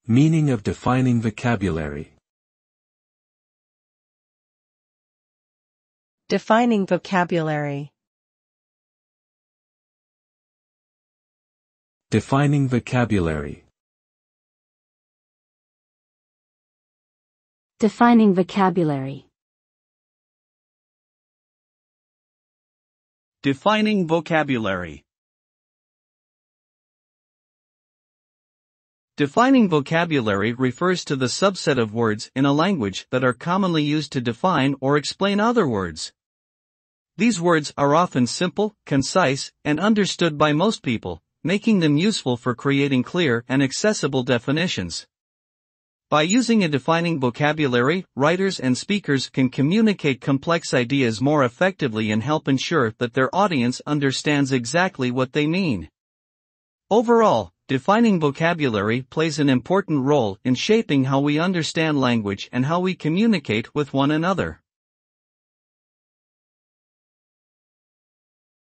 Meaning of defining vocabulary. Defining vocabulary. Defining vocabulary. Defining vocabulary. Defining vocabulary. Defining vocabulary refers to the subset of words in a language that are commonly used to define or explain other words. These words are often simple, concise, and understood by most people, making them useful for creating clear and accessible definitions. By using a defining vocabulary, writers and speakers can communicate complex ideas more effectively and help ensure that their audience understands exactly what they mean. Overall, defining vocabulary plays an important role in shaping how we understand language and how we communicate with one another.